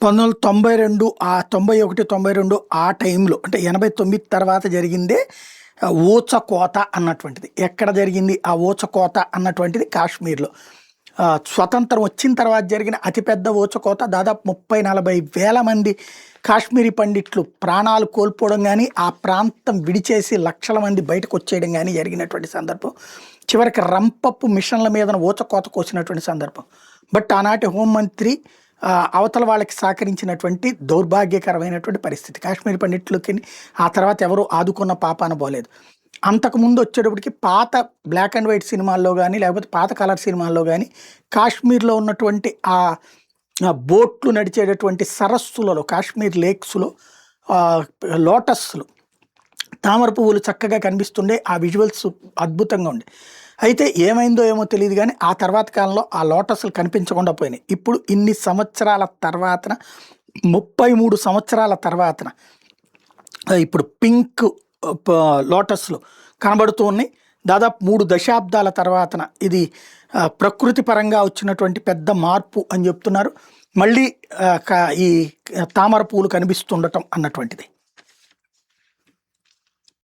1992 91, 92 ఆ టైంలో అంటే 89 తర్వాత జరిగిందే ఊచకోత అన్నటువంటిది. ఎక్కడ జరిగింది ఆ ఊచకోత అన్నటువంటిది? కాశ్మీర్‌లో. స్వతంత్రం వచ్చిన తర్వాత జరిగిన అతిపెద్ద ఊచకోత దాదాపు 30-40 వేల మంది కాశ్మీరీ పండిట్లు ప్రాణాలు కోల్పోవడం గానీ, ఆ ప్రాంతం విడిచేసి లక్షల మంది బయటకొచ్చేయడం గానీ జరిగినటువంటి సందర్భం. చివరికి రంపపు మిషన్ల మీదన ఊచకోత కోసినటువంటి సందర్భం. బట్ ఆనాటి హోంమంత్రి అవతల వాళ్ళకి సహకరించినటువంటి దౌర్భాగ్యకరమైనటువంటి పరిస్థితి. కాశ్మీర్ పండిట్లకి ఆ తర్వాత ఎవరు ఆదుకున్న పాపాన పోలేదు. అంతకుముందు వచ్చేటప్పటికి పాత బ్లాక్ అండ్ వైట్ సినిమాల్లో గానీ, లేకపోతే పాత కలర్ సినిమాల్లో గానీ, కాశ్మీర్‌లో ఉన్నటువంటి బోట్లు నడిచేటటువంటి సరస్సులలో, కాశ్మీర్ లేక్స్‌లో లోటస్‌లు, తామర పువ్వులు చక్కగా కనిపిస్తుండే. ఆ విజువల్స్ అద్భుతంగా ఉండే. అయితే ఏమైందో ఏమో తెలీదు గానీ, ఆ తర్వాత కాలంలో ఆ లోటస్‌లు కనిపించకుండా పోయినాయి. ఇప్పుడు ఇన్ని సంవత్సరాల తర్వాతన 33 సంవత్సరాల తర్వాతన ఇప్పుడు పింక్ లోటస్‌లు కనబడుతూ ఉన్నాయి. దాదాపు 3 దశాబ్దాల తర్వాతన ఇది ప్రకృతి పరంగా వచ్చినటువంటి పెద్ద మార్పు అని చెప్తున్నారు. మళ్ళీ ఈ తామర పువ్వులు కనిపిస్తుండటం అన్నటువంటిది.